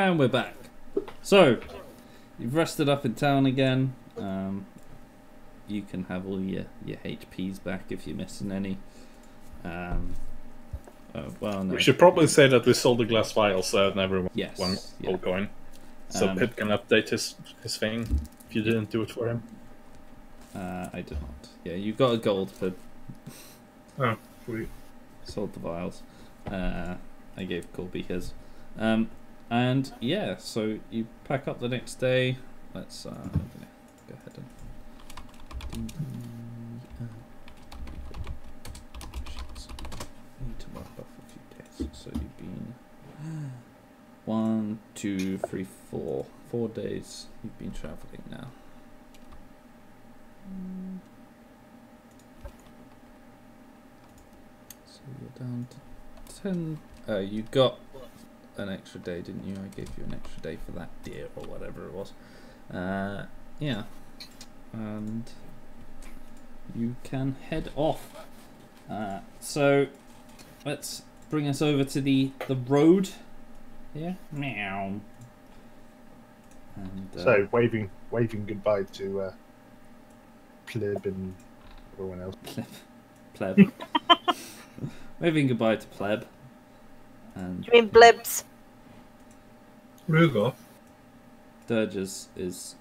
And we're back. So, you've rested up in town again. You can have all your HPs back if you're missing any. Well, no. We should probably say that we sold the glass vials and everyone one gold coin. So Pip can update his thing if you didn't do it for him. I did not. Yeah, you got a gold, Pip. Oh, sweet. Sold the vials. I gave Colby his. And yeah, so you pack up the next day. Let's go ahead and need to mark off a few days. So you've been 1, 2, 3, 4 days. You've been traveling now. So you're down to 10. You got an extra day, didn't you? I gave you an extra day for that deer or whatever it was. Yeah, and you can head off. So let's bring us over to the road. Yeah, meow. And, so waving goodbye to Pleb and everyone else. Pleb. Waving goodbye to Pleb. And you mean blibs? Rugo. Dirges is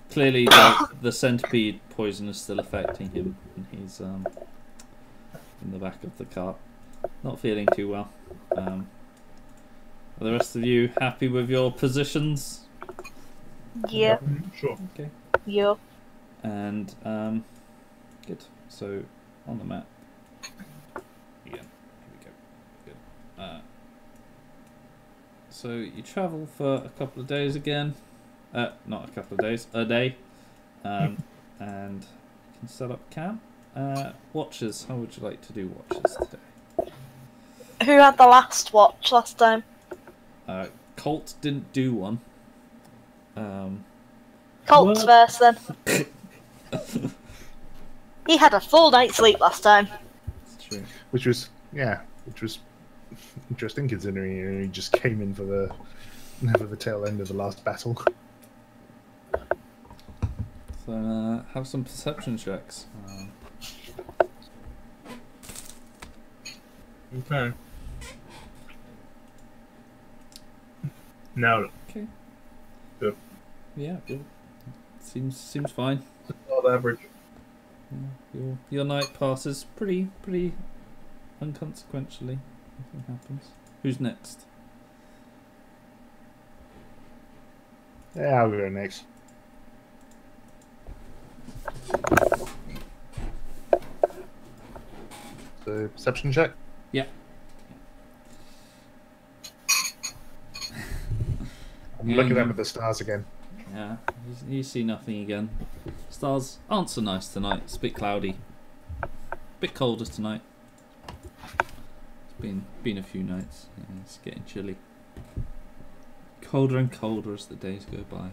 clearly the centipede poison is still affecting him, and he's in the back of the cart, not feeling too well. Are the rest of you happy with your positions? Yeah. Sure. Okay. Yeah. And good. So on the map. Again. Here we go. Good. So you travel for a couple of days again. Not a couple of days, a day. And you can set up camp. Watches. How would you like to do watches today? Who had the last watch last time? Colt didn't do one. Colt's first then. He had a full night's sleep last time. That's true. Which was interesting considering he just came in for the tail end of the last battle. So have some perception checks. Okay. No. Okay. Good. Yeah, good. Seems fine. Above average. Yeah, your night passes pretty unconsequentially. Nothing happens. Who's next? Yeah, I'll go next. So perception check. Yeah. I'm looking up at the stars again. Yeah, you see nothing again. Stars aren't so nice tonight. It's a bit cloudy. Bit colder tonight. It's been a few nights. Yeah, it's getting chilly. Colder and colder as the days go by.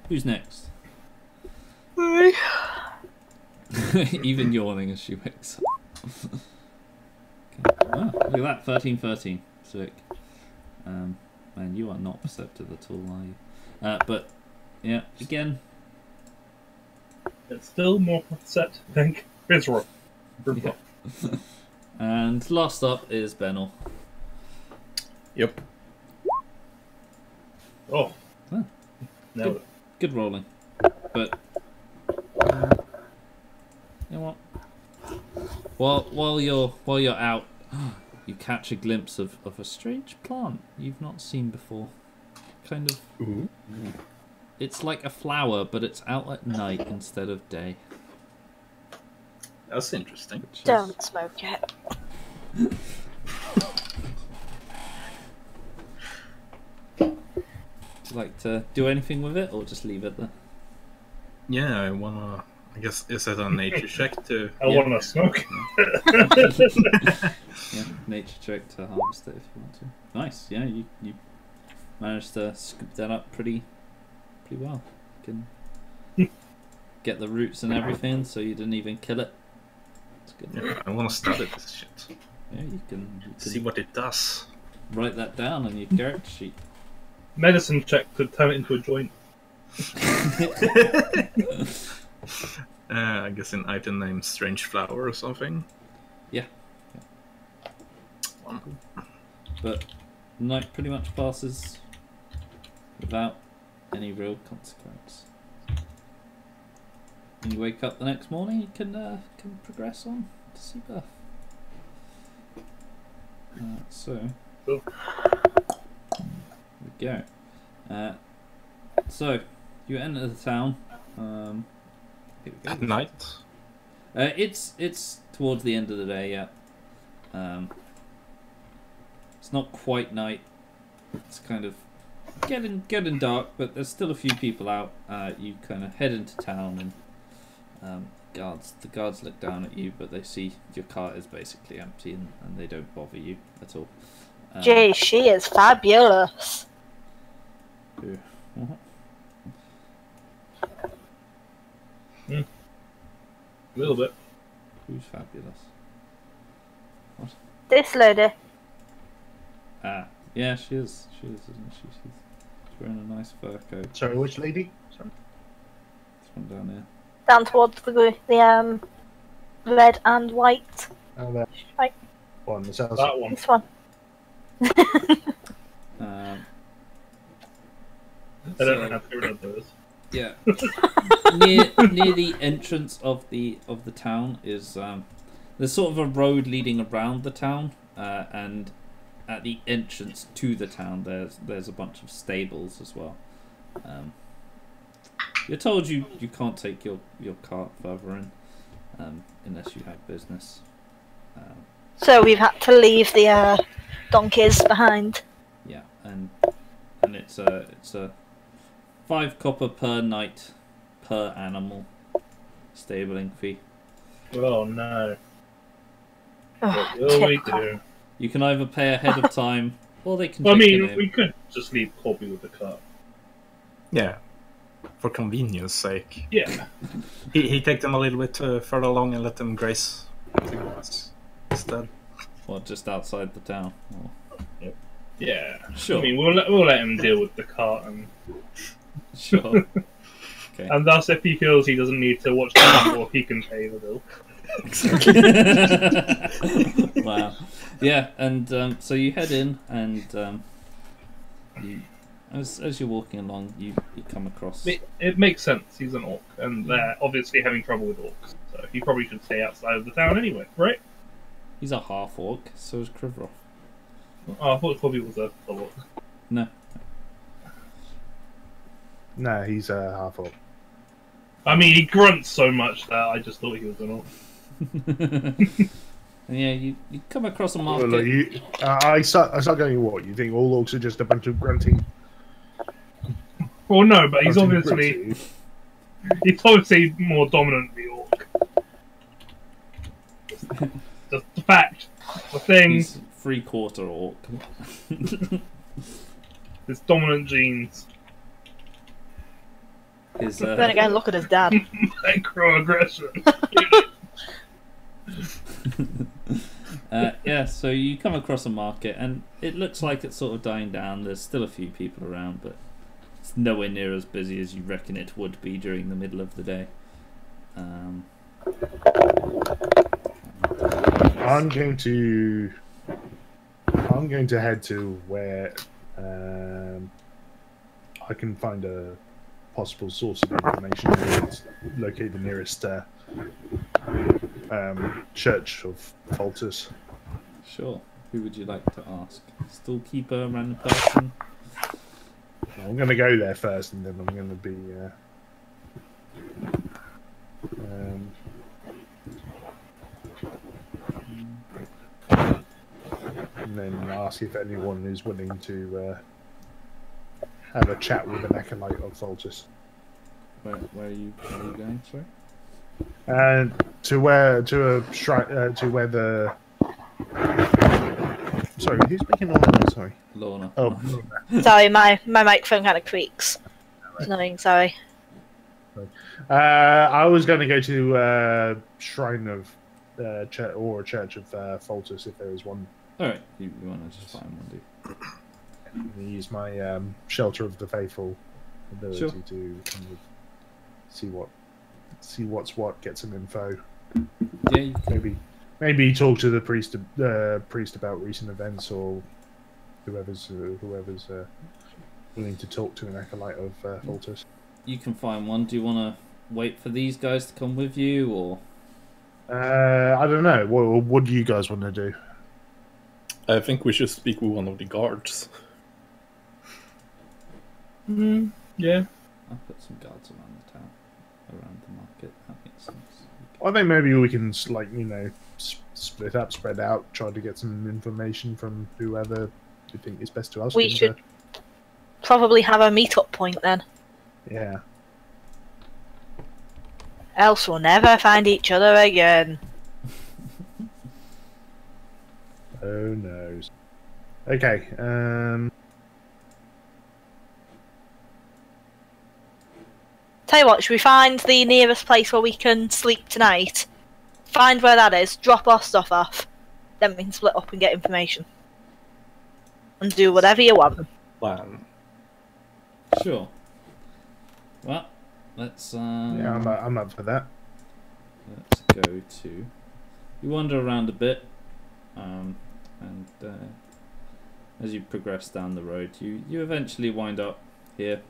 Who's next? Even yawning as she wakes up. Okay. Oh, look at that, 13-13. Sick. Man, you are not perceptive at all, are you? But yeah, again. It's still more perceptive, I think. Israel. Yeah. And last up is Benel. Yep. Oh. Huh. No. Good rolling. But you know what? While you're out, you catch a glimpse of a strange plant you've not seen before. Kind of. Ooh. It's like a flower, but it's out at night instead of day. That's interesting. Don't smoke it. Would you like to do anything with it, or just leave it there? Yeah, I wanna. I guess is it a nature check to? I wanna smoke. Yeah, nature check to harvest it if you want to. Nice. Yeah, you managed to scoop that up pretty well. You can get the roots and everything, so you didn't even kill it. It's good. Yeah, I wanna study this shit. Yeah, you can See what it does. write that down on your character sheet. Medicine check to turn it into a joint. I guess an item named Strange Flower or something. Yeah. But the night pretty much passes without any real consequence. When you wake up the next morning, you can progress on to see Buff. So Cool. There we go. So you enter the town. Here we go. At night. It's towards the end of the day. Yeah. It's not quite night. It's kind of getting dark, but there's still a few people out. You kind of head into town, and the guards look down at you, but they see your cart is basically empty, and they don't bother you at all. Gee, she is fabulous. A little bit. Who's fabulous? What? This lady. Yeah, she is. She is, isn't she? She's wearing a nice fur coat. Sorry, which lady? Sorry. This one down here. Down towards the red and white. Oh, that Right. one. That one. This one. I don't know how to read those. Yeah. near the entrance of the town is there's sort of a road leading around the town, and at the entrance to the town there's a bunch of stables as well. You're told you can't take your cart further in unless you have business. So we've had to leave the donkeys behind. Yeah, and it's a 5 copper per night per animal stabling fee. Oh no. Oh, What will we typical. do? You can either pay ahead of time, or they can. Well, I take your mean, name. we could just leave Corby with the cart. Yeah, for convenience sake. Yeah. He take them a little bit further along and let them graze instead. Or just outside the town. Or... Yeah. Sure. I mean, we'll let him deal with the cart, and Sure. Okay. and thus, if he feels he doesn't need to watch the football, he can pay the bill. Wow. Yeah, and so you head in, and you, as you're walking along, you come across. It makes sense. He's an orc, and they're obviously having trouble with orcs, so he probably should stay outside of the town anyway, right? He's a half orc, so is Krivrov. Oh, I thought Corby was a full orc. No. No, he's half up. I mean, he grunts so much that I just thought he was an orc. And yeah, you come across a Well, market. look, I start going. What you think? All orcs are just a bunch of grunting? Well, no, but he's grunting obviously brutes? he's obviously more dominantly orc. Just the fact, the thing, He's 3/4 orc. his dominant genes, His Then again, look at his dad. microaggression. yeah, so you come across a market, and it looks like it's sort of dying down. There's still a few people around, but it's nowhere near as busy as you reckon it would be during the middle of the day. I'm going to head to where I can find a possible source of information and locate the nearest church of Faltus. Sure. Who would you like to ask? Storekeeper, random person? I'm going to go there first, and then I'm going to be and then ask if anyone is willing to have a chat with an acolyte of Faltus. Where are you going? Sorry. And to where the sorry, who's making all that? Sorry. Lorna. Oh, Sorry, my microphone kind of creaks. It's annoying, sorry. I was going to go to Shrine of Church of Faltus if there is one. Alright, you want to just find one, I'm gonna use my Shelter of the Faithful ability to kind of see what's what, get some info. Yeah, you can. Maybe talk to the priest about recent events, or whoever's willing to talk to an acolyte of Voltus. You can find one. Do you want to wait for these guys to come with you, or? I don't know. What do you guys want to do? I think we should speak with one of the guards. Yeah. I'll put some guards around the town, around the market. That makes sense. I think maybe we can, like, split up, spread out, try to get some information from whoever you think is best to ask. We should probably have a meet-up point then. Yeah. Else we'll never find each other again. Oh no. Okay. Tell you what, should we find the nearest place where we can sleep tonight? Find where that is, drop our stuff off, then we can split up and get information. And do whatever you want. Plan. Sure. Well, let's. Yeah, I'm up for that. Let's go to. You wander around a bit, and as you progress down the road, you eventually wind up here.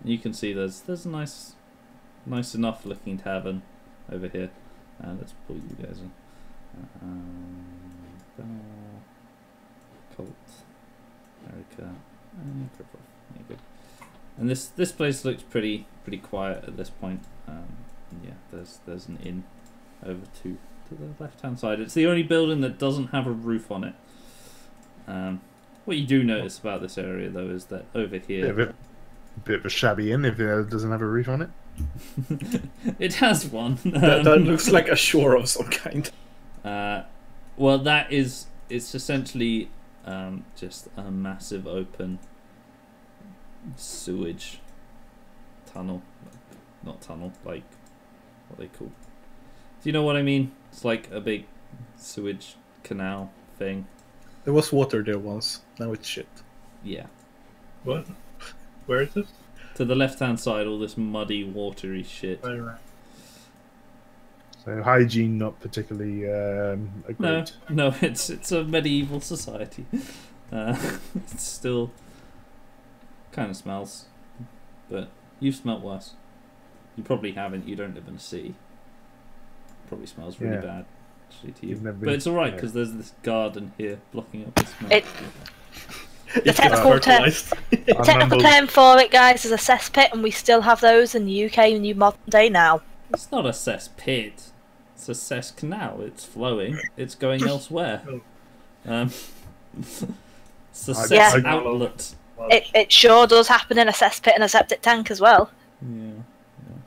You can see there's a nice enough looking tavern over here. Let's pull you guys in. Colt, Erica, and good. And this place looks pretty quiet at this point. Yeah, there's an inn over to the left hand side. It's the only building that doesn't have a roof on it. What you do notice about this area though is that over here. Bit of a shabby inn if it doesn't have a roof on it. It has one. That looks like a shore of some kind. Well, it's essentially just a massive open sewage tunnel. Not tunnel, like what they call. Do you know what I mean? It's like a big sewage canal thing. There was water there once. Now it's shit. Yeah. What? Where is this? To the left-hand side, all this muddy, watery shit. Oh, right. So hygiene not particularly great. No, it's a medieval society. It's still kind of smells, but you've smelt worse. You probably haven't. You don't live in a city. Probably smells really bad actually to you, but it's all right because there's this garden here blocking up the smell. The technical term for it, guys, is a cesspit, and we still have those in the UK in the modern day now. It's not a cesspit. It's a cess canal. It's flowing. It's going elsewhere. It's a cess outlet. It sure does happen in a cesspit and a septic tank as well. Yeah.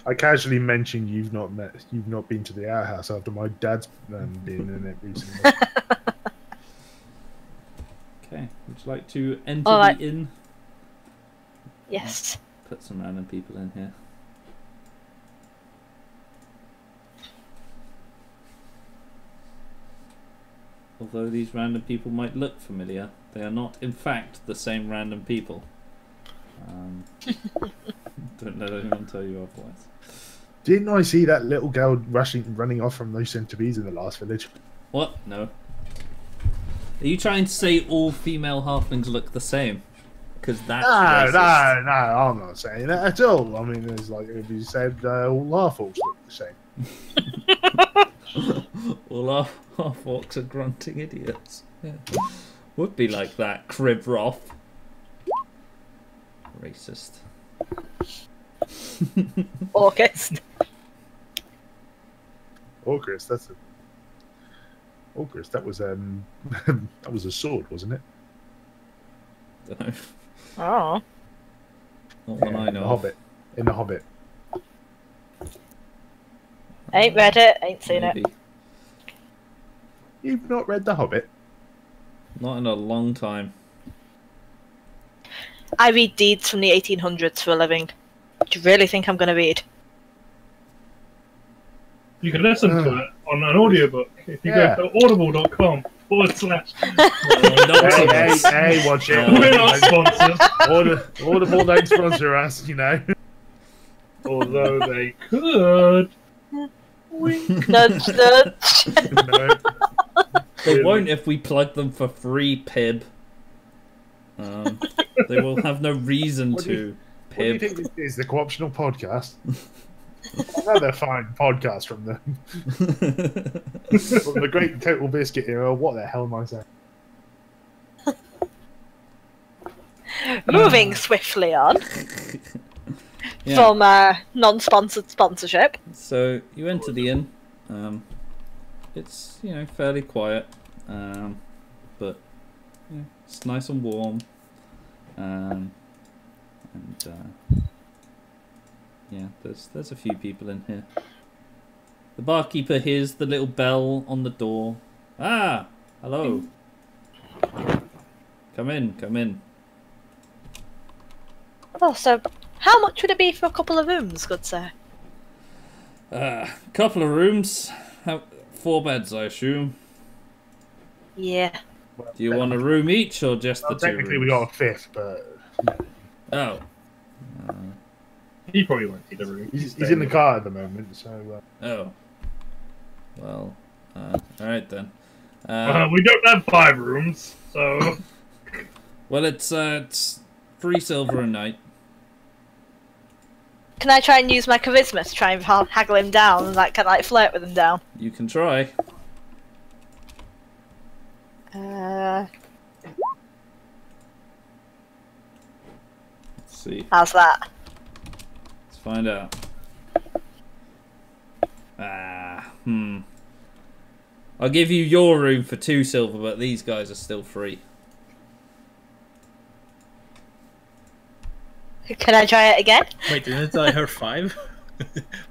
I casually mentioned you've not been to the outhouse after my dad's been in it recently. Okay, would you like to enter the inn? Yes. Put some random people in here. Although these random people might look familiar, they are not in fact the same random people. Don't let anyone tell you otherwise. Didn't I see that little girl running off from those centipedes in the last village? What? No. Are you trying to say all female halflings look the same? Because that's racist. No, I'm not saying that at all. I mean, it's like if you said all half-orcs look the same. All half-orcs are grunting idiots. Yeah. Would be like that, crib RoF. Racist. August. August, August, that was that was a sword, wasn't it? Dunno. Oh. Not one I know. In the Hobbit. Ain't read it, ain't seen it. You've not read The Hobbit? Not in a long time. I read deeds from the 1800s for a living. Do you really think I'm going to read? You can listen to it on an audiobook if you go to audible.com. Hey, watch it. We're not sponsored. Audible don't sponsor us, you know. Although they could. Wink. Nudge, nudge. No. They won't if we plug them for free, Pib. They will have no reason to. What do you think this is? The Co-optional podcast? Another fine podcast from the from the great Total Biscuit era. What the hell am I saying? Moving swiftly on Yeah. from non-sponsored sponsorship. So you enter the inn. It's fairly quiet, but it's nice and warm. Yeah, there's a few people in here. The barkeeper hears the little bell on the door. Ah, hello. Come in, come in. Oh, so how much would it be for a couple of rooms, good sir? Couple of rooms. 4 beds, I assume. Yeah. Do you want a room each or just the 2 Technically, rooms? we got a 5th, but Oh. He probably won't see the room. he's in the car at the moment, so. Oh. Well, alright then. We don't have 5 rooms, so. Well, it's 3 silver a night. Can I try and use my charisma to try and haggle him down and kind of flirt with him down? You can try. Let's see. How's that? Let's find out. I'll give you your room for 2 silver, but these guys are still free. Can I try it again? Wait, didn't I hear 5?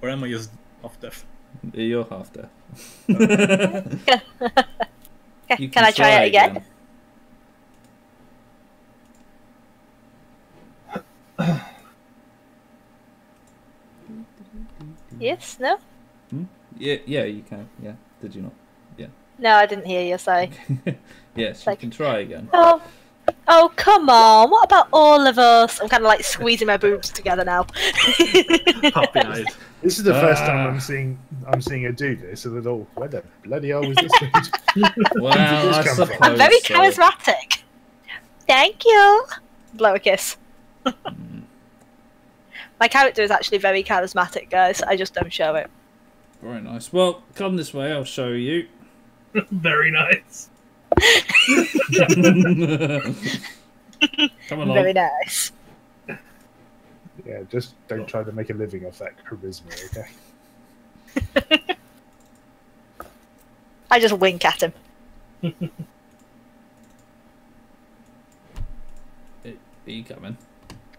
Or am I just off deaf? You're half deaf. You Can I try it again? Yes? No? Yeah, you can. Yeah, did you not? Yeah. No, I didn't hear you say. Yes, you can try again. Oh, come on! What about all of us? I'm kind of like squeezing my boobs together now. Puppy-eyed. This is the first time I'm seeing her do this. And all, where the bloody hell was this? Well, I suppose I'm very so. charismatic. Thank you. Blow a kiss. My character is actually very charismatic, guys. I just don't show it. Very nice. Well, come this way. I'll show you. Very nice. Come along. Very nice. Yeah, just don't try to make a living off that charisma, okay? I just wink at him. Are you coming?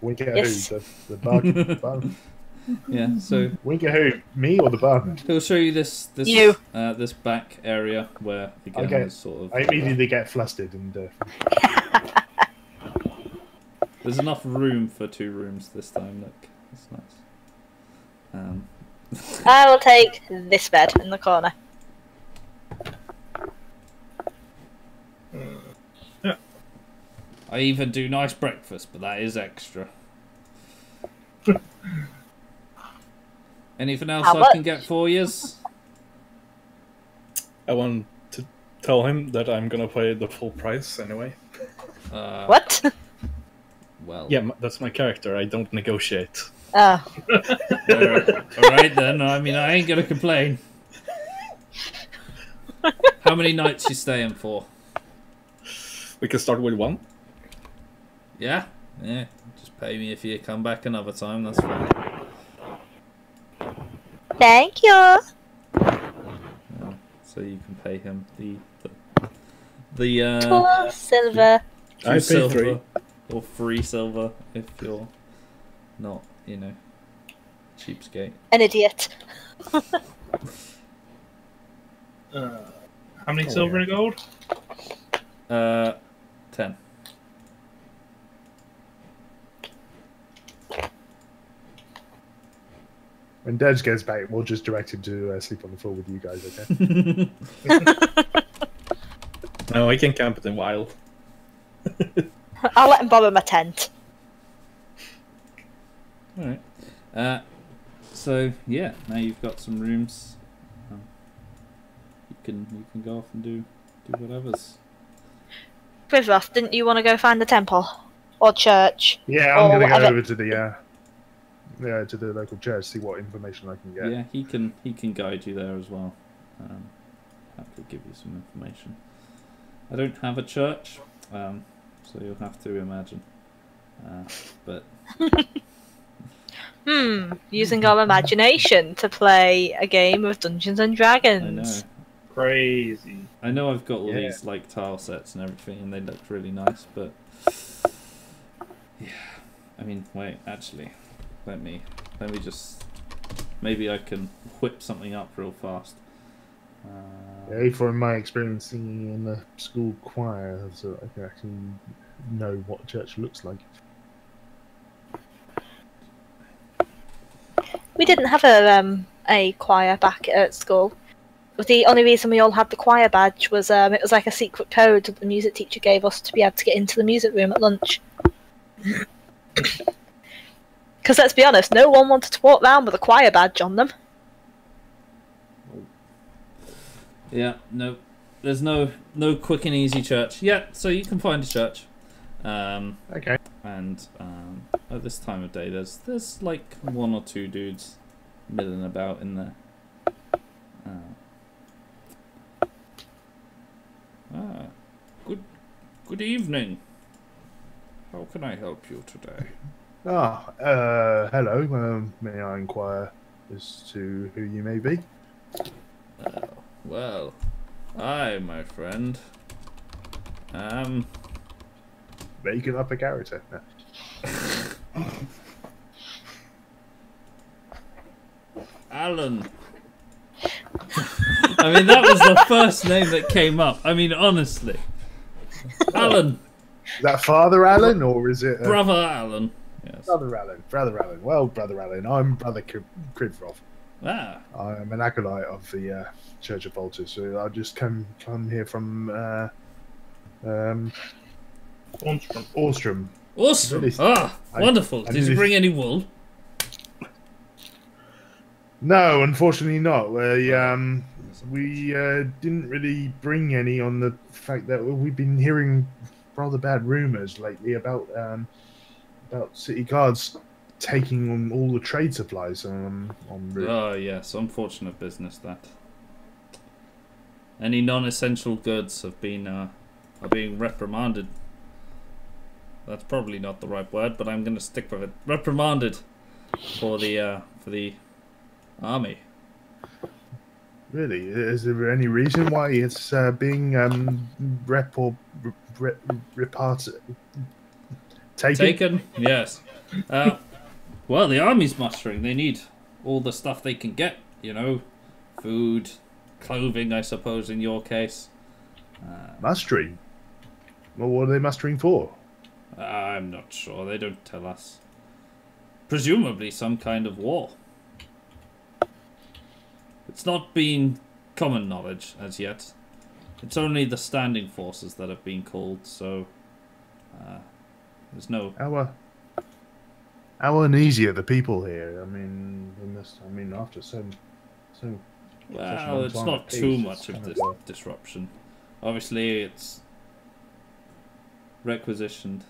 Wink at Yes. who? The bug? Yeah. So Wink at who? Me or the bug? he'll show you this You. This back area where again Okay. is sort of. I immediately get flustered and. There's enough room for 2 rooms this time. Look, that's nice. I will take this bed in the corner. I even do nice breakfast, but that is extra. Anything else How I can much? get for yous? I want to tell him that I'm gonna pay the full price anyway. What? Well. Yeah, that's my character. I don't negotiate. Oh. Alright then, I mean, I ain't gonna complain. How many nights you staying for? We can start with 1. Yeah? Yeah. Just pay me if you come back another time, that's fine. Thank you. So you can pay him the 2 silver. two I pay silver 3. or 3 silver if you're not, cheapskate. An idiot. How many silver and gold? 10. When Dej gets back, we'll just direct him to sleep on the floor with you guys, okay? No, I can camp it in wild. I'll let him borrow my tent. All right. So yeah, now you've got some rooms. You can go off and do whatever's. Rivrov, didn't you want to go find the temple or church? Yeah, I'm gonna go over to the to the local church, see what information I can get. Yeah, he can guide you there as well. Have to give you some information. I don't have a church, so you'll have to imagine. But using our imagination to play a game of Dungeons and Dragons. I know. Crazy. I know I've got all these like tile sets and everything, and they look really nice, but yeah. I mean, wait, actually, let me just. Maybe I can whip something up real fast. From my experience singing in the school choir, so I can actually know what church looks like. We didn't have a choir back at school. But the only reason we all had the choir badge was it was like a secret code that the music teacher gave us to be able to get into the music room at lunch. Because let's be honest, no one wanted to walk around with a choir badge on them. Yeah, no, there's no quick and easy church. Yeah, so you can find a church. Okay. And at this time of day, there's like 1 or 2 dudes milling about in there. Good evening. How can I help you today? Hello. May I inquire as to who you may be? Well, I, my friend, Making up a character. Alan. I mean, that was the first name that came up. I mean, honestly. Alan. Is that Father Alan, or is it... Brother Alan. Yes. Brother Alan. Well, Brother Alan, I'm Brother Kridrov. Ah. I'm an acolyte of the Church of Voltus, so I just come here from Orstrem. Orstrem. Ah, wonderful. Did you bring any wool? No, unfortunately not. We didn't really bring any on the fact that we've been hearing rather bad rumours lately about city guards taking on all the trade supplies on route. Oh yes, unfortunate business that. Any non-essential goods have been are being reprimanded. That's probably not the right word, but I'm going to stick with it. Reprimanded for the army. Really? Is there any reason why it's being taken? Yes. Well, the army's mustering. They need all the stuff they can get. You know, food, clothing. I suppose in your case. Mustering? Well, what are they mustering for? I'm not sure. They don't tell us. Presumably some kind of war. It's not been common knowledge as yet. It's only the standing forces that have been called, so there's no... How uneasy are the people here? I mean, after so well, it's not too much of this disruption. Obviously, it's requisitioned.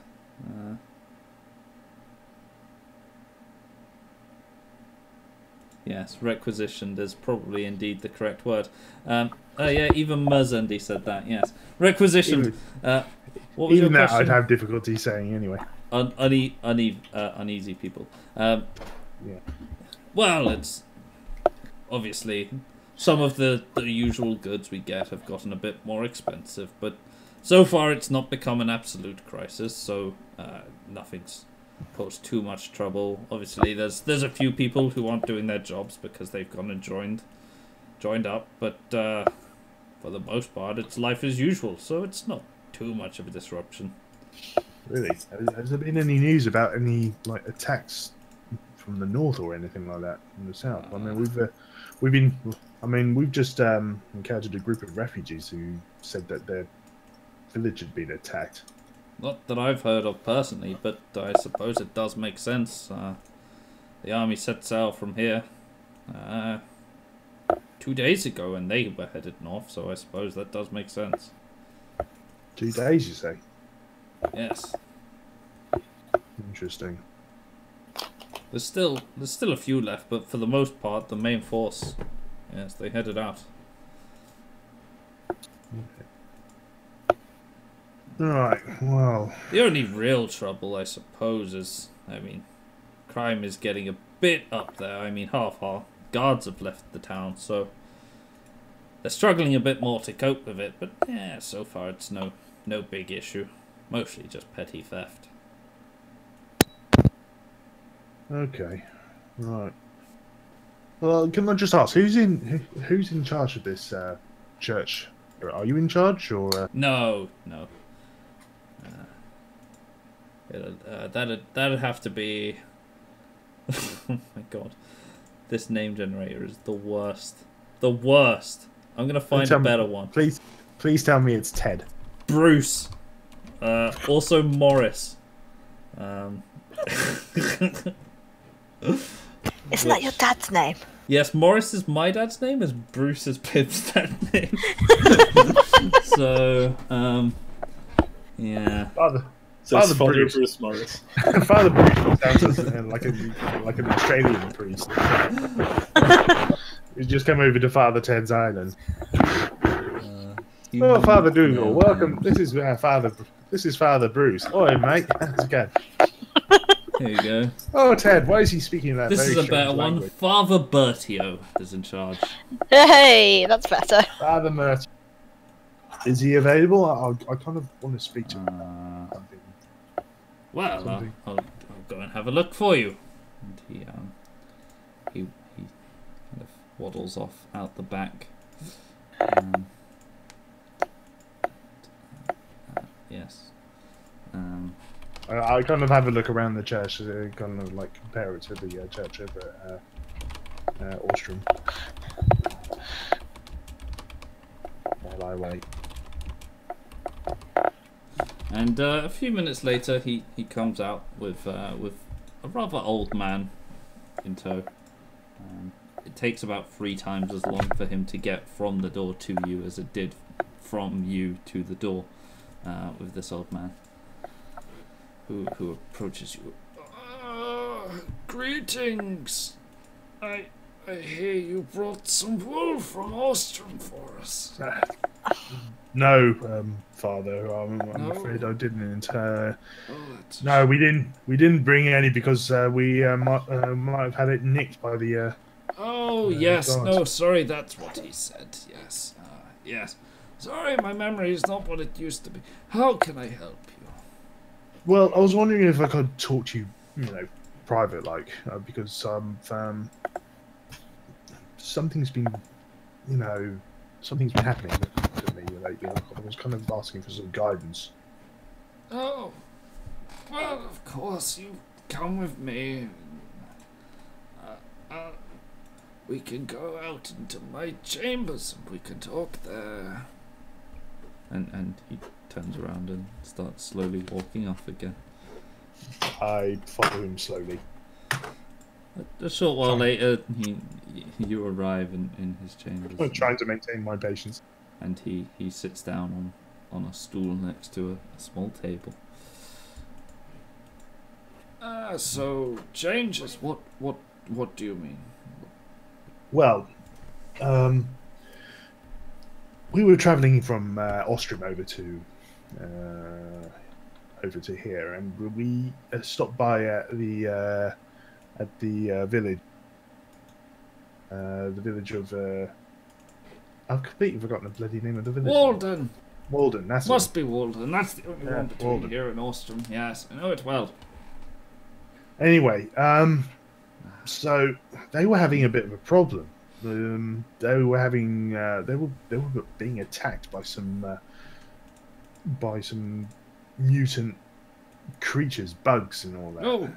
Yes, requisitioned is probably indeed the correct word. Yeah, even Merzendi said that, yes. Requisitioned. What was even your that question? I'd have difficulty saying anyway. Uneasy people. Yeah. Well, it's obviously some of the usual goods we get have gotten a bit more expensive, but so far it's not become an absolute crisis, so nothing's posed too much trouble. Obviously, there's a few people who aren't doing their jobs because they've gone and joined up, but for the most part, it's life as usual, so it's not too much of a disruption. Really? Has there been any news about any attacks from the north or anything like that from the south? I mean, we've just encountered a group of refugees who said that they're village had been attacked. Not that I've heard of personally, but I suppose it does make sense. The army set sail from here 2 days ago, and they were headed north, so I suppose that does make sense. 2 days, you say? Yes. Interesting. There's still a few left, but for the most part, the main force, yes, they headed out. Okay. Alright, well... The only real trouble, I suppose, is, I mean, crime is getting a bit up there. I mean, half our guards have left the town, so they're struggling a bit more to cope with it, but yeah, so far it's no big issue. Mostly just petty theft. Okay, right. Well, can I just ask, who's in charge of this church? Are you in charge, or...? No. That'd have to be... Oh my god. This name generator is the worst. The worst. I'm gonna find a better one. Please tell me it's Ted. Bruce. Also Morris. Isn't that your dad's name? Yes, Morris is my dad's name, as Bruce is Pip's dad's name. So, yeah. Father Bruce Morris. Father Bruce sounds like an Australian priest. He's just come over to Father Ted's island. Oh, Father Dougal, welcome. This is Father Bruce. Oi, mate. How's it going? Here you go. Oh, Ted, why is he speaking that? This very is a better strange one. language? Father Bertio is in charge. Hey, that's better. Father Mert. Is he available? I kind of want to speak to him. Well, I'll go and have a look for you. And he kind of waddles off out the back. Yes. I kind of have a look around the church, kind of like compare it to the church over at Orstrem. While I wait. And a few minutes later, he comes out with a rather old man in tow. It takes about 3 times as long for him to get from the door to you as it did from you to the door with this old man who approaches you. Greetings. I hear you brought some wool from Orstrem for us. No, Father. I'm afraid I didn't. No, we didn't bring any because we might have had it nicked by the. Oh yes, guards. no, sorry, that's what he said. Yes, yes. Sorry, my memory is not what it used to be. How can I help you? Well, I was wondering if I could talk to you, private, because something's been happening to me lately. I was kind of asking for some guidance. Oh, well, of course, you come with me. We can go out into my chambers and we can talk there. And he turns around and starts slowly walking off again. I follow him slowly. A short while later, you arrive in his chambers. I'm trying to maintain my patience. And he sits down on a stool next to a small table. So changes. What do you mean? Well, we were travelling from Orstrem over to here, and we stopped by at the village. The village of I've completely forgotten the bloody name of the village. Walden. Walden. That's Must be Walden. That's the only one between Walden. here and Orstrem. Yes, I know it well. Anyway, so they were having a bit of a problem. They were being attacked by some mutant creatures, bugs, and all that. Oh,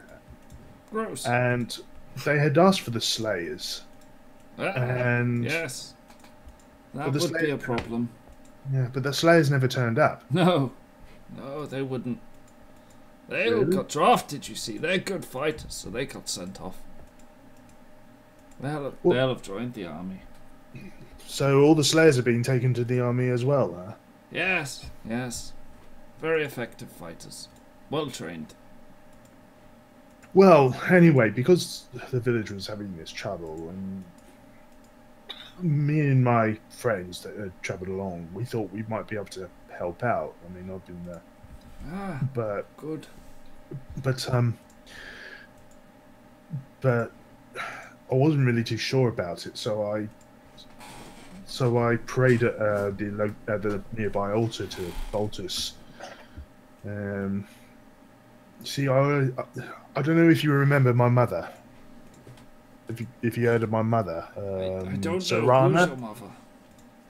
gross. And they had asked for the Slayers. And yes, that the would be Slayer- a problem. Yeah, but the Slayers never turned up. No, they wouldn't. They all got drafted, you see. They're good fighters, so they got sent off. They'll have joined the army. So all the Slayers have been taken to the army as well, huh? Yes. Very effective fighters. Well trained. Well, anyway, because the village was having this trouble, and me and my friends that had travelled along, we thought we might be able to help out. I mean, I've been there. But good. But I wasn't really too sure about it, so I prayed at the nearby altar to Baltus. See, I don't know if you remember my mother. If you heard of my mother, I don't know. Sarana. Who's your mother?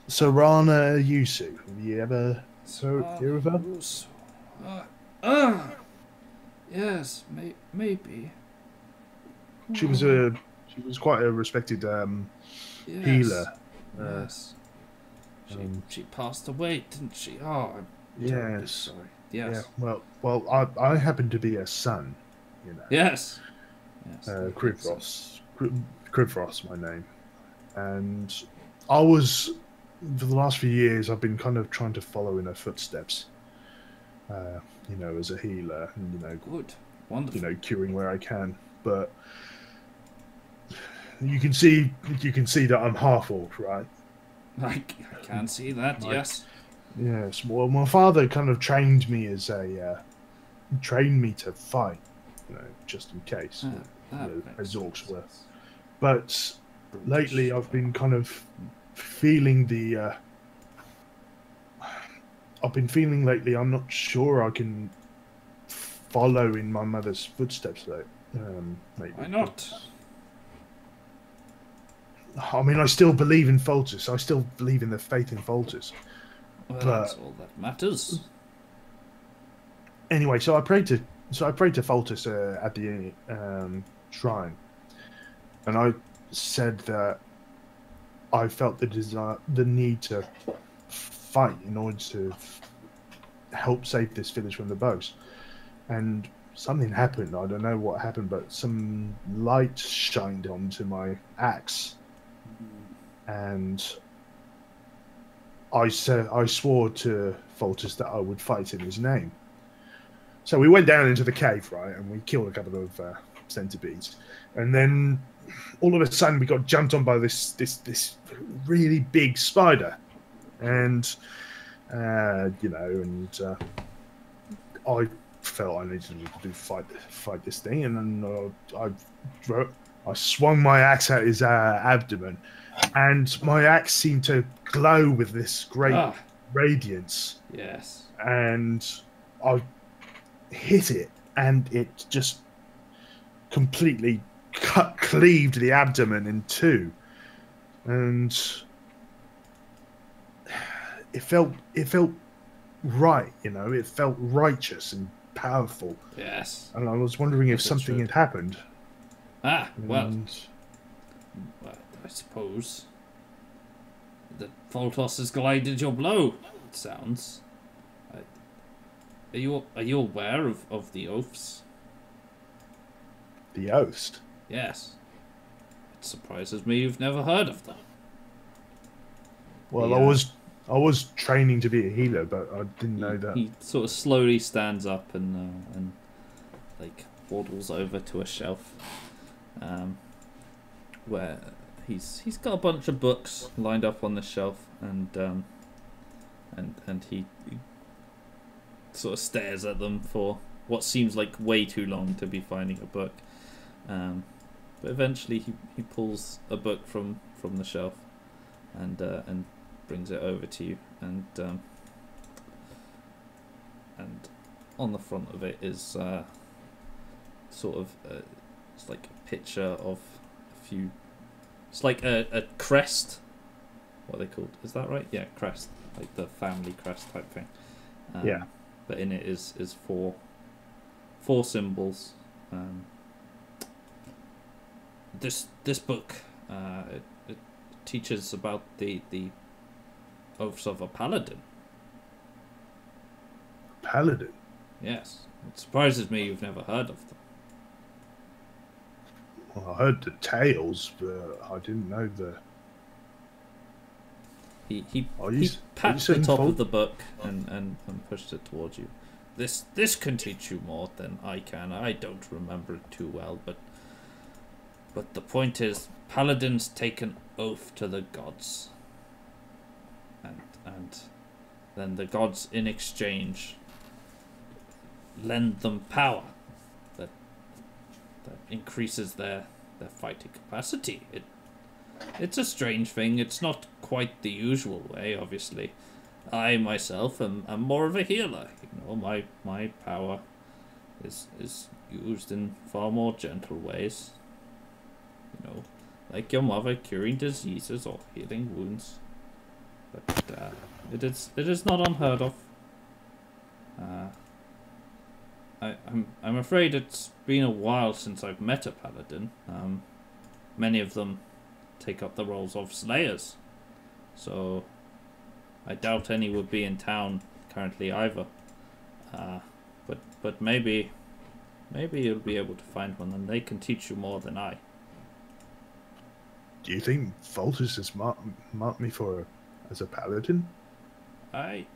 Sarana Yusu. Have you ever hear of her? Yes, maybe. She was quite a respected healer. Yes. She passed away, didn't she? Oh, I'm yes. Sorry. Yes. Yeah. Well, I happen to be a son. You know. Yes. Krivros, my name, and I was for the last few years I've been kind of trying to follow in her footsteps. You know, as a healer, and good, wonderful. Curing where I can, but you can see that I'm half orc, right? I can see that. Yes. Yes. Well, my father kind of trained me to fight, just in case, as orcs were. But lately, I've been kind of feeling lately, I'm not sure I can follow in my mother's footsteps, lately. Why not? I mean, I still believe in Foltus. I still believe in the faith in Foltus. Well, that's all that matters. Anyway, so I prayed to Foltus at the shrine, and I said that I felt the need to fight in order to help save this village from the bugs, and something happened. I don't know what happened, but some light shined onto my axe, and I swore to Foltus that I would fight in his name. So we went down into the cave, right, and we killed a couple of centipedes, and then all of a sudden we got jumped on by this really big spider, and I felt I needed to fight this thing, and then I swung my axe at his abdomen, and my axe seemed to glow with this great radiance. Yes. And I hit it, and it just completely cleaved the abdomen in two, and it felt right, it felt righteous and powerful. Yes. And I was wondering if something had happened. Well, I suppose that Foltos has glided your blow. It sounds. Are you aware of the oaths? The oaths? Yes. It surprises me you've never heard of them. Well, I was training to be a healer, but I didn't know that. He sort of slowly stands up and like waddles over to a shelf, where he's got a bunch of books lined up on the shelf, and he sort of stares at them for what seems like way too long to be finding a book. But eventually he pulls a book from the shelf and brings it over to you, and on the front of it is sort of it's like a picture of a few. It's like a crest. What are they called? Is that right? Yeah, crest, like the family crest type thing. Yeah. But in it is four symbols. This book it teaches about the oaths of a paladin. paladin? Yes. It surprises me you've never heard of them. Well, I heard the tales, but I didn't know the... He you pat the saying top Fol- of the book and pushed it towards you. This can teach you more than I can. I don't remember it too well, but the point is, paladins take an oath to the gods, and then the gods in exchange lend them power that increases their fighting capacity. It's a strange thing. It's not quite the usual way, obviously. I myself am more of a healer. You know, my power is used in far more gentle ways. You know, like your mother, curing diseases or healing wounds. But it is not unheard of. I'm afraid it's been a while since I've met a paladin. Many of them take up the roles of slayers, so I doubt any would be in town currently either. But maybe you'll be able to find one, and they can teach you more than I. Do you think Voltus has marked me as a paladin? I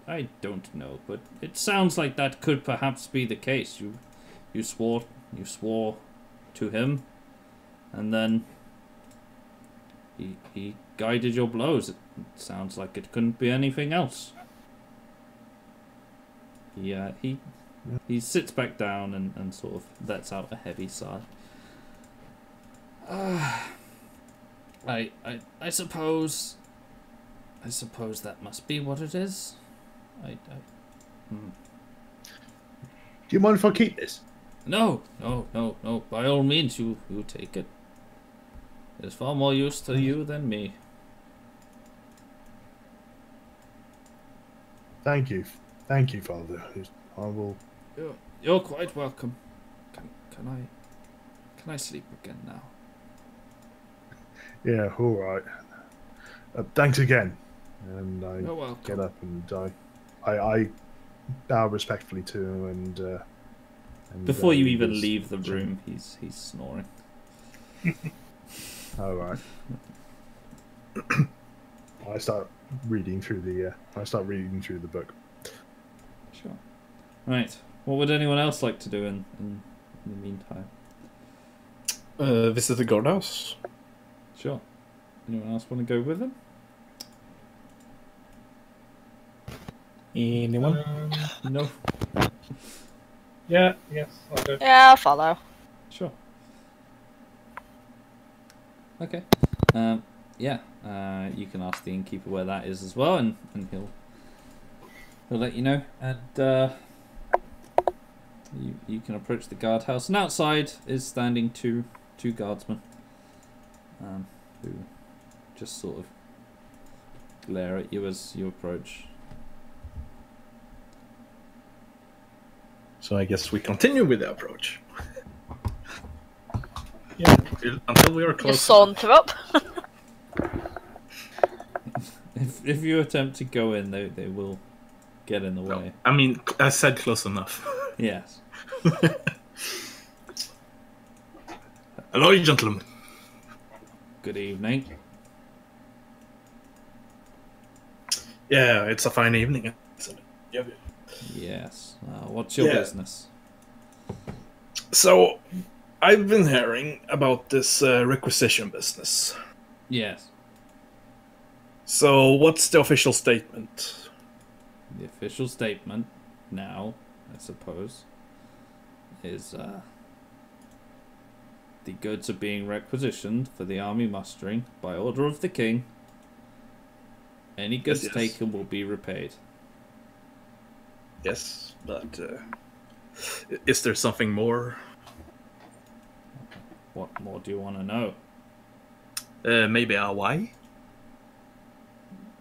don't know, but it sounds like that could perhaps be the case. You swore to him, and then he guided your blows. It sounds like it couldn't be anything else. Yeah, he sits back down and sort of lets out a heavy sigh. I suppose that must be what it is. Do you mind if I keep this? No. By all means, you take it. It's far more use to you than me. Thank you, Father. I will. You're quite welcome. Can I sleep again now? Yeah, all right. Thanks again. And I You're welcome. get up and I bow respectfully to him and before you even leave the room, he's snoring. All right. I start reading through the book. Sure. Right. What would anyone else like to do in the meantime? Visit the guardhouse. Sure. Anyone else want to go with him? Anyone? No. Yeah, yes, I'll go. Yeah, I'll follow. Sure. Okay. Yeah. You can ask the innkeeper where that is as well, and he'll let you know. And you can approach the guardhouse, and outside is standing two guardsmen, who just sort of glare at you as you approach. So I guess we continue with the approach. Yeah. Until we are close. Just saunter up. If you attempt to go in, they will get in the way. No, I mean, I said close enough. Yes. Hello, gentlemen. Good evening. Yeah, it's a fine evening, isn't it? Yeah. Yes. What's your business? So, I've been hearing about this requisition business. Yes. So, what's the official statement? The official statement now, I suppose, is the goods are being requisitioned for the army mustering by order of the king. Any goods taken will be repaid. Yes, but is there something more? What more do you want to know? Maybe a why?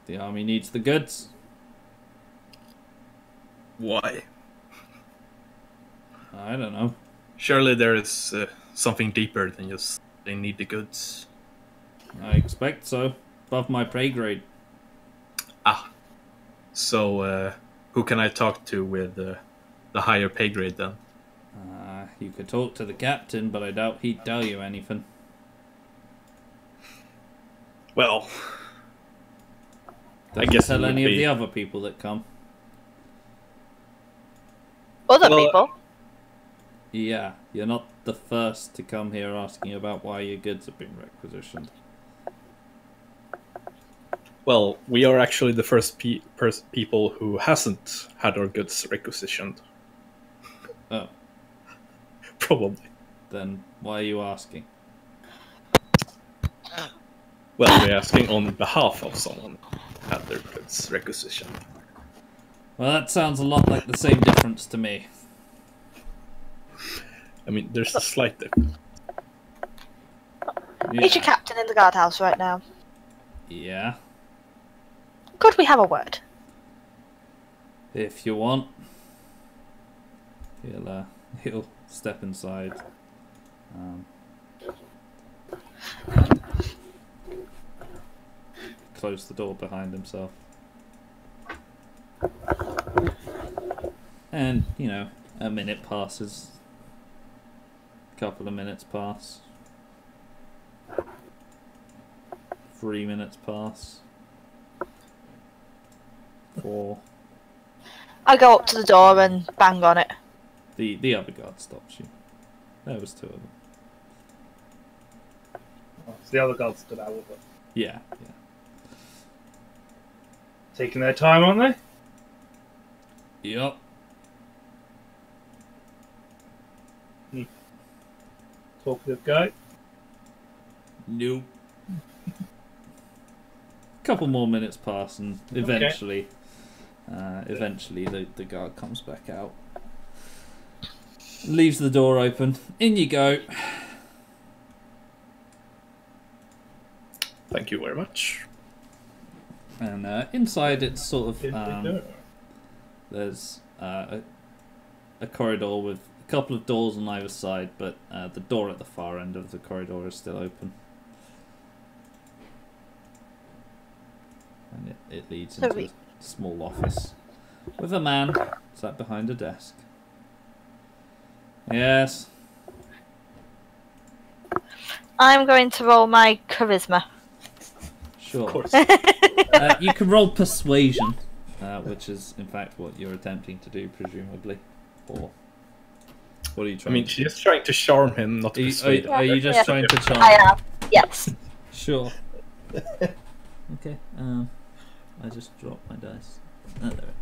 The army needs the goods. Why? I don't know. Surely there is something deeper than just they need the goods. I expect so. Above my pay grade. Ah. So, who can I talk to with the higher pay grade then? You could talk to the captain, but I doubt he'd tell you anything. Well, Does he tell any of the other people that come? Other people? Yeah, you're not the first to come here asking about why your goods have been requisitioned. Well, we are actually the first people who hasn't had our goods requisitioned. Oh. Probably. Then why are you asking? Well, we're asking on behalf of someone who had their goods requisitioned. Well, that sounds a lot like the same difference to me. I mean, there's a slight difference. Yeah. Is your captain in the guardhouse right now? Yeah. Could we have a word? If you want. He'll step inside. Close the door behind himself. And, you know, a minute passes. A couple of minutes pass. 3 minutes pass. 4. I go up to the door and bang on it. The other guard stops you. There was 2 of them. Oh, so the other guards stood out with it. Yeah. Taking their time, aren't they? Yup. Talkative guy. Nope. Couple more minutes pass, and eventually, the guard comes back out, leaves the door open. In you go. Thank you very much. And inside, it's sort of there's a corridor with a couple of doors on either side, but the door at the far end of the corridor is still open. And it leads into a small office with a man sat behind a desk. Yes. I'm going to roll my charisma. Sure. Of course. You can roll persuasion, which is in fact what you're attempting to do, presumably. Or what are you trying? I mean, she's trying to charm him, not to persuade him. Are you just trying to charm? I am. Yes. Sure. Okay. I just dropped my dice. Oh, there it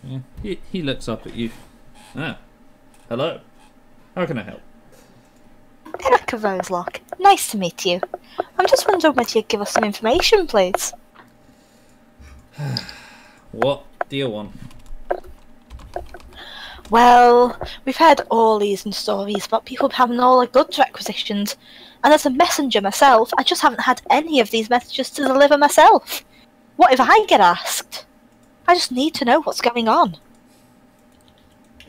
is. Yeah, he looks up at you. Ah, hello. How can I help? Erica Roselock. Nice to meet you. I'm just wondering whether you'd give us some information, please. What do you want? Well, we've heard all these stories about people having all their goods requisitioned, and as a messenger myself, I just haven't had any of these messages to deliver myself. What if I get asked? I just need to know what's going on.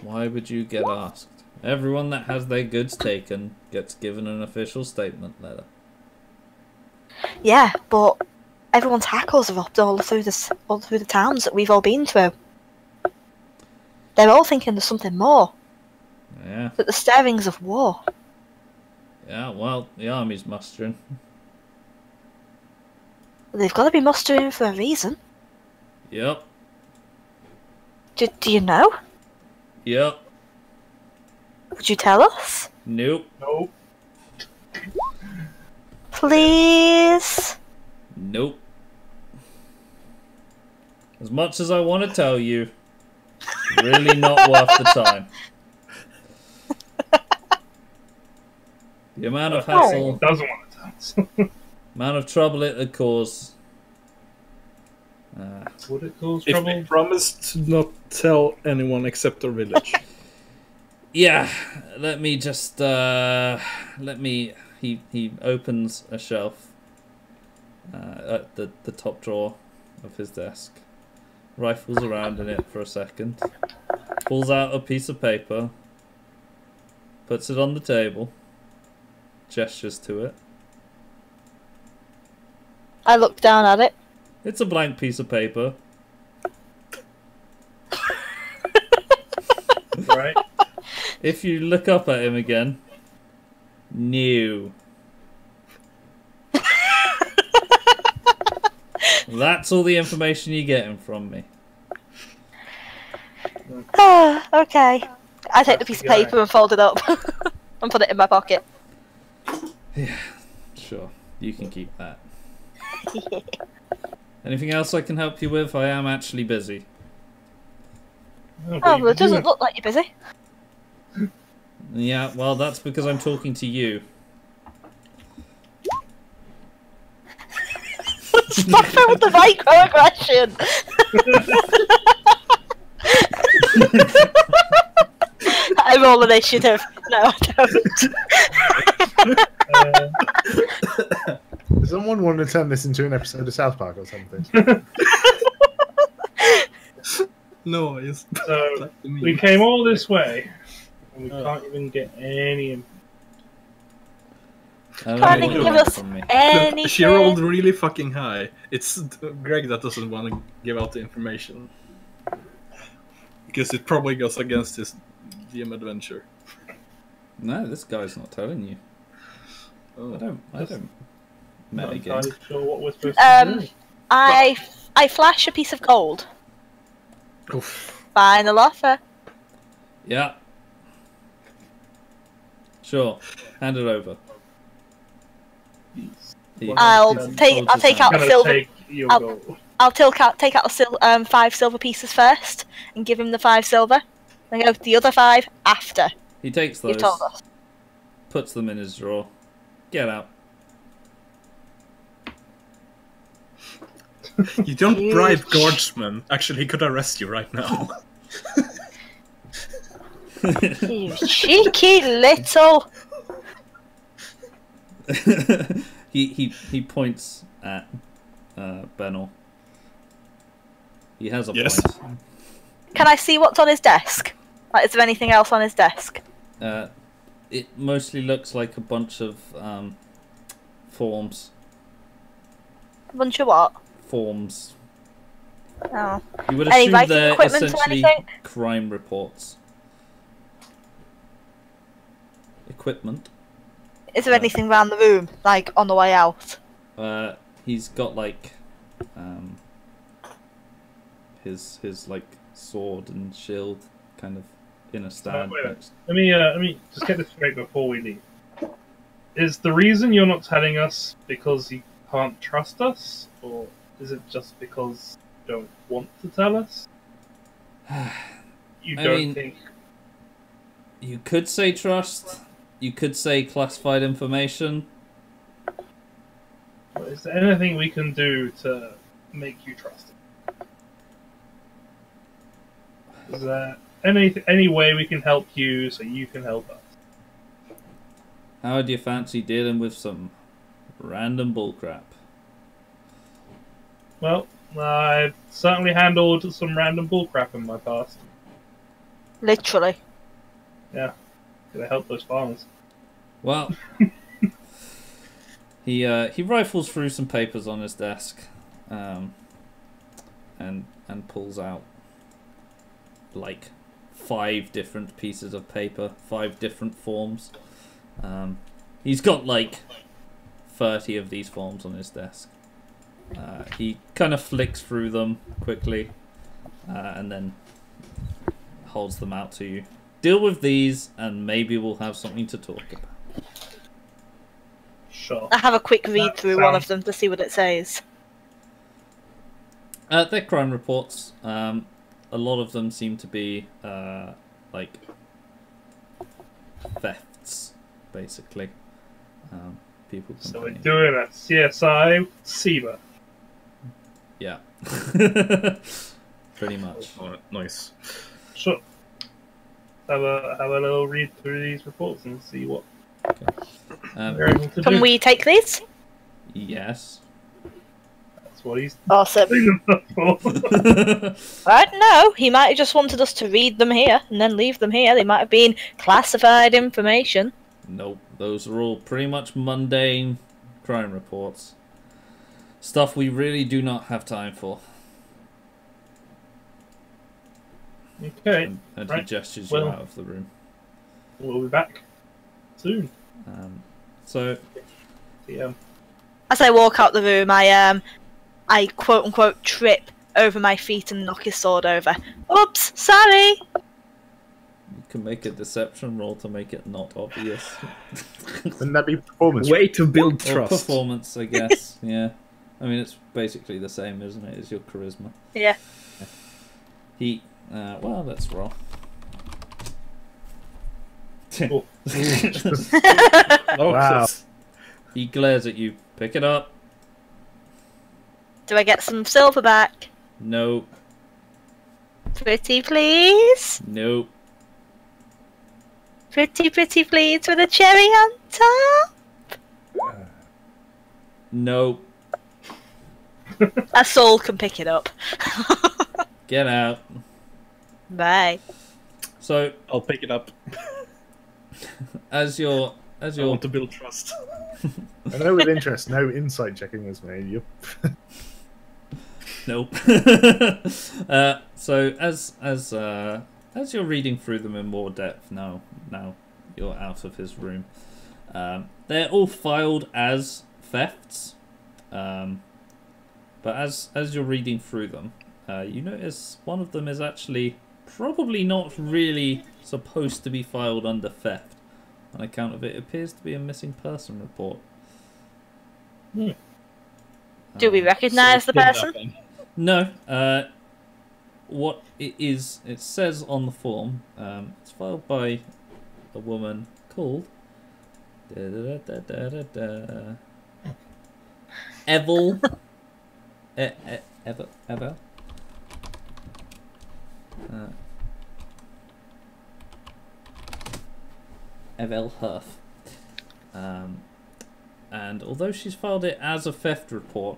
Why would you get asked? Everyone that has their goods taken gets given an official statement letter. Yeah, but everyone's hackles are up all through the towns that we've all been through. They're all thinking there's something more. Yeah. That the stirrings of war. Yeah, well, the army's mustering. They've got to be mustering for a reason. Yep. Do you know? Yep. Would you tell us? Nope. Nope. Please? Nope. As much as I want to tell you, really not worth the time. The amount of hassle, Doesn't want to tell us. amount of trouble it would cause. Would it cause If trouble? we promise to not tell anyone except our village. Yeah, let me just, he opens a shelf at the top drawer of his desk, rifles around in it for a second, pulls out a piece of paper, puts it on the table, gestures to it. I look down at it. It's a blank piece of paper. Right? If you look up at him again, new. That's all the information you're getting from me. Okay. I take the piece of paper and fold it up and put it in my pocket. Yeah, sure. You can keep that. Yeah. Anything else I can help you with? I am actually busy. Oh, well, it doesn't look like you're busy. Yeah, well, that's because I'm talking to you. Stop it with the microaggression! I roll initiative. No, I don't. Does someone want to turn this into an episode of South Park or something? No, it's So we came all this way, and we can't even get any. Can't even give us anything. She rolled really fucking high. It's Greg that doesn't want to give out the information. Because it probably goes against his DM adventure. No, this guy's not telling you. Oh. I don't Not metagame. entirely sure what we're supposed to do. I flash a piece of gold. Oof. Final offer. Yeah. Sure. Hand it over. I'll take out Gonna a silver. take your I'll- gold. I'll take out the 5 silver pieces first and give him the 5 silver. Then go with the other 5 after. He takes You those, told us. puts them in his drawer. Get out. You don't bribe guardsmen. Actually, he could arrest you right now. You cheeky little. he points at Benel. He has a Yes. point. Can I see what's on his desk? Like, is there anything else on his desk? It mostly looks like a bunch of forms. A bunch of what? Forms. Oh. You would Any assume writing they're equipment or essentially anything? crime reports. Equipment. Is there anything around the room, like on the way out? He's got like his like sword and shield kind of in a stand. Wait, next- let me just get this straight before we leave. Is the reason you're not telling us because you can't trust us, or is it just because you don't want to tell us? You I don't mean- think? You could say trust. You could say classified information. Is there anything we can do to make you trust us? Is there any way we can help you so you can help us? How do you fancy dealing with some random bullcrap? Well, I've certainly handled some random bullcrap in my past. Literally. Yeah, to help those farmers. Well, he rifles through some papers on his desk, and pulls out like 5 different pieces of paper, 5 different forms. He's got like 30 of these forms on his desk. He kind of flicks through them quickly, and then holds them out to you. Deal with these, and maybe we'll have something to talk about. Sure. I have a quick read That through one sounds- of them to see what it says. They're crime reports. A lot of them seem to be like thefts, basically. People So we're complaining. doing a CSI SEBA. Yeah. Pretty much. Oh, nice. Sure. Have a little read through these reports and see what we're able to Can do. we take these? Yes. That's what he's Awesome. doing them for. I don't know. He might have just wanted us to read them here and then leave them here. They might have been classified information. Nope. Those are all pretty much mundane crime reports. Stuff we really do not have time for. Okay. And Right. he gestures Well- you out of the room. We'll be back soon. So Yeah. As I walk out the room, I quote unquote trip over my feet and knock his sword over. Oops, sorry. you can make a deception roll to make it not obvious. Wouldn't that be performance? Way to build Or trust. performance, I guess. Yeah. I mean, it's basically the same, isn't it? As your charisma. Yeah. He. Well, let's roll. Oh. Oh, Wow. He glares at you. Pick it up. Do I get some silver back? Nope. Pretty please? Nope. Pretty please with a cherry on top? Nope. A soul can pick it up. Get out. Bye. So, I'll pick it up. as you're I want to build trust. I know with interest, no insight checking was made. You Nope. So as you're reading through them in more depth now you're out of his room. They're all filed as thefts, but as you're reading through them, you notice one of them is actually probably not really supposed to be filed under theft. On account of it appears to be a missing person report. Do we recognise the person? No. What it is, it says on the form, it's filed by a woman called Evel. Evel. Evel Herf. And although she's filed it as a theft report,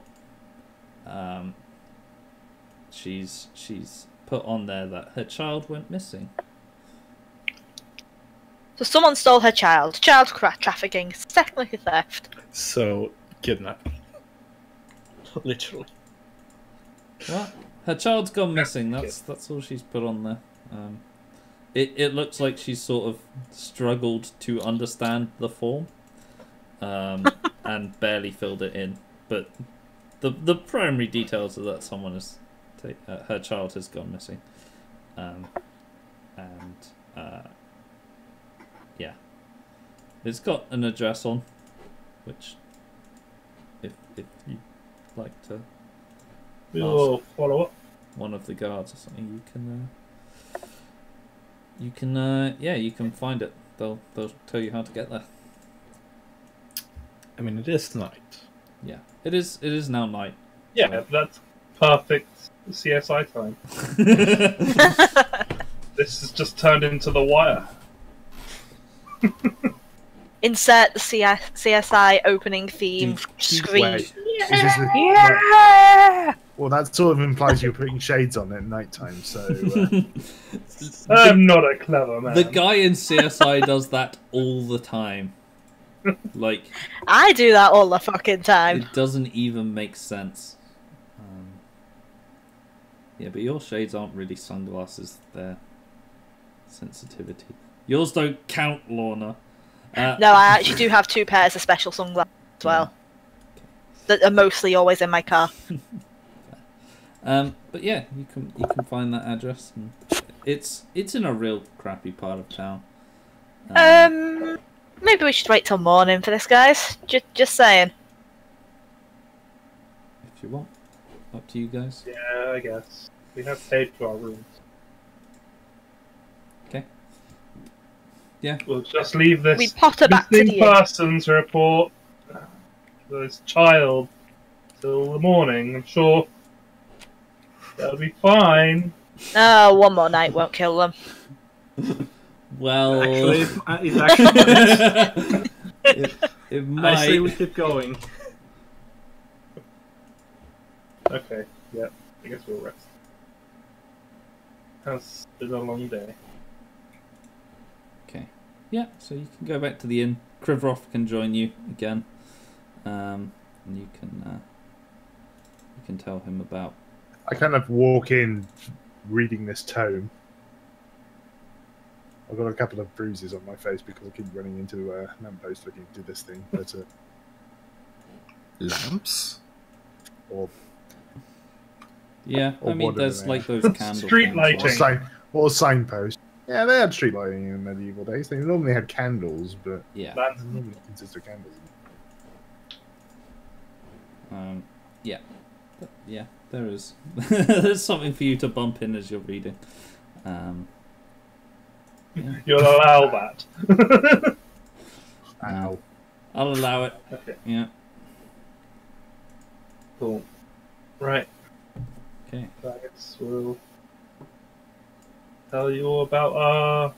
she's put on there that her child went missing. So someone stole her child. Child trafficking. It's technically theft. So, kidnapping. Literally. What? Her child's gone missing. That's all she's put on there. It looks like she's sort of struggled to understand the form, and barely filled it in. But the primary details are that someone has her child has gone missing, yeah, it's got an address on, which if you'd like to We'll follow up. one of the guards or something, you can find it. They'll tell you how to get there. I mean, it is night. Yeah, it is now night. Yeah, that's perfect CSI time. This has just turned into The Wire. Insert the CSI opening theme scream. wait. Is this the- Well, that sort of implies you're putting shades on at night time. So I'm not a clever man. The guy in CSI does that all the time. Like, I do that all the fucking time. it doesn't even make sense. Yeah, but your shades aren't really sunglasses. They're sensitivity. Yours don't count, Lorna. No, I actually do have 2 pairs of special sunglasses as well. That are mostly always in my car. But yeah, you can find that address. And it's in a real crappy part of town. Maybe we should wait till morning for this, guys. Just saying. If you want, up to you guys. Yeah, I guess. We have paid for our rooms. Okay. Yeah. We'll just leave this We potter back to missing the inn. persons report this child till the morning. I'm sure that'll be fine. Oh, one more night won't kill them. Well, Actually, it actually it I say we might. keep going. Okay, yeah. I guess we'll rest. Has been a long day. Okay. Yeah, so you can go back to the inn. Krivrov can join you again, and you can tell him about. I kind of walk in, reading this tome, I've got a couple of bruises on my face because I keep running into a lamppost looking to this thing. But Lamps? or Yeah, I mean, whatever there's they like are. those candle Street things, lighting. right? or signpost. Yeah, they had street lighting in medieval days. They normally had candles, but Yeah. it normally consists of candles. Yeah. But, yeah, there is. There's something for you to bump in as you're reading. Yeah. You'll allow that. Ow. I'll allow it. Okay, Yeah. cool. Right. Okay. I guess we'll tell you all about our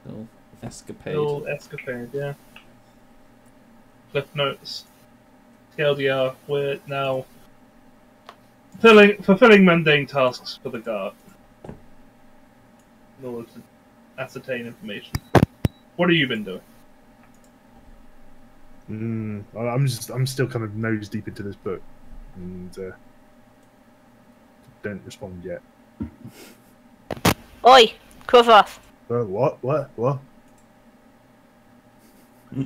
Little escapade. little escapade, yeah. Cliff notes. TLDR, we're now fulfilling mundane tasks for the guard in order to ascertain information. What have you been doing? I'm still kind of nose deep into this book, and don't respond yet. Oi, Kruvoth. What? Oh,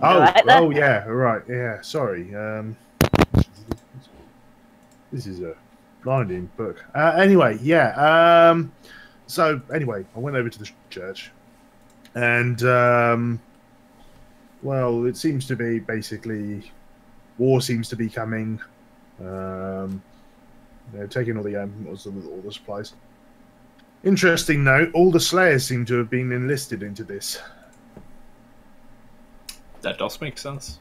right there. oh yeah, right, yeah. Sorry. This is a blinding book. Anyway, yeah. So anyway, I went over to the church, and well, it seems to be basically war seems to be coming. They're taking all the supplies. Interesting note: all the slayers seem to have been enlisted into this. That does make sense.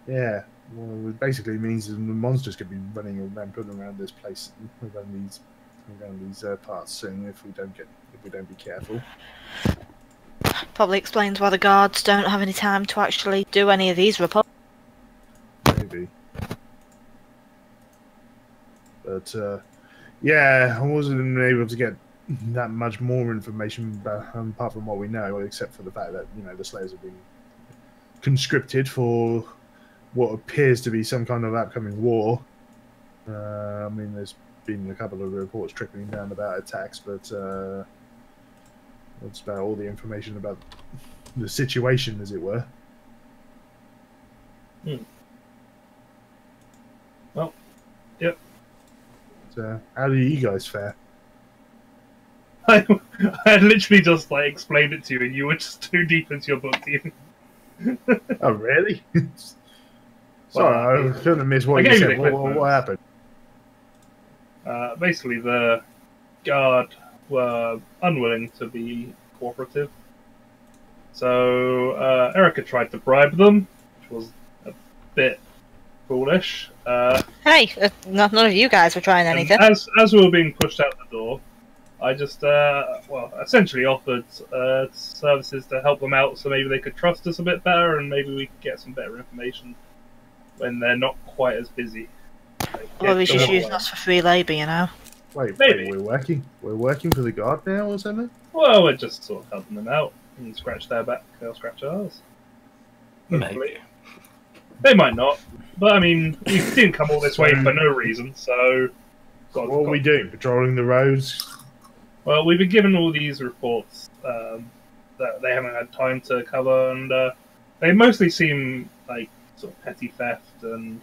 Yeah, well, it basically means that the monsters could be running around this place, around these parts soon if we don't be careful. Probably explains why the guards don't have any time to actually do any of these reports. Maybe. But yeah, I wasn't able to get that much more information apart from what we know, except for the fact that the Slayers have been conscripted for what appears to be some kind of upcoming war. I mean, there's been a couple of reports trickling down about attacks, but that's about all the information about the situation, as it were. Well, yep. So, how do you guys fare? I had literally just explained it to you, and you were just too deep into your book, even. Oh, really? Sorry, I couldn't miss what you said. What happened? Basically, the guard were unwilling to be cooperative. So Erica tried to bribe them, which was a bit foolish. Hey, none of you guys were trying anything. As we were being pushed out the door, I just, essentially offered services to help them out so maybe they could trust us a bit better and maybe we could get some better information when they're not quite as busy. Or we should use us for free labour, you know. Wait, Maybe. we're working for the guard now or something? Well, we're just sort of helping them out and scratch their back, they'll scratch ours. Maybe. They might not, but I mean, we didn't come all this way for no reason, so... What are we doing? Patrolling the roads? Well, we've been given all these reports that they haven't had time to cover, and they mostly seem like sort of petty theft and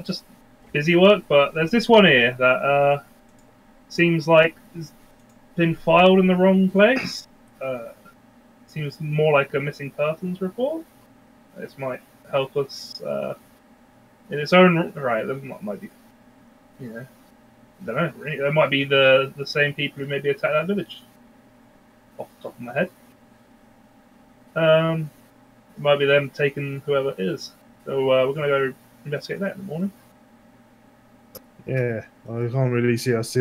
just busy work, but there's this one here that seems like it's been filed in the wrong place. Seems more like a missing persons report. This might help us in its own right. There might be, I don't know. Really, there might be the same people who maybe attacked that village. Off the top of my head, it might be them taking whoever it is. So we're gonna go investigate that in the morning. Yeah, I can't really see us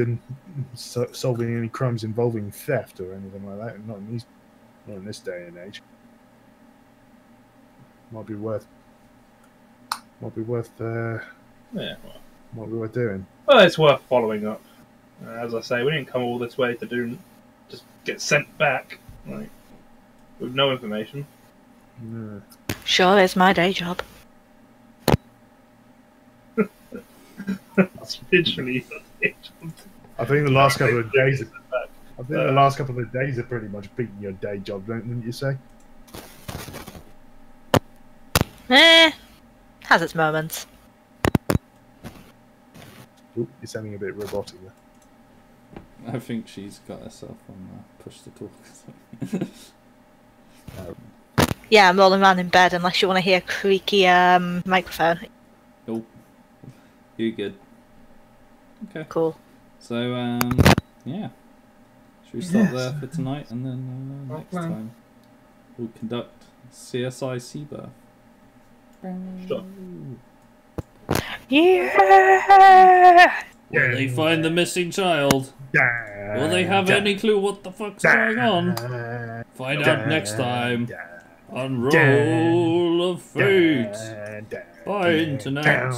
solving any crimes involving theft or anything like that. Not in this day and age. Might be worth. Yeah. What we were doing. Well, it's worth following up. As I say, we didn't come all this way to just get sent back, with no information. Yeah. Sure, it's my day job. That's literally the day job. I think the last couple of days, I think the last couple of days have pretty much beaten your day job, wouldn't you say? Has its moments. Oop, you're sounding a bit robotic there. I think she's got herself on push to talk. Yeah, I'm rolling around in bed unless you want to hear creaky microphone. Nope. You're good. Okay. Cool. So, yeah. Should we start there for tonight, and then next time we'll conduct CSI Seabirth. Sure. Yeah! Will they find the missing child? Will they have any clue what the fuck's going on? Find out next time on Roll of Fate by Internet.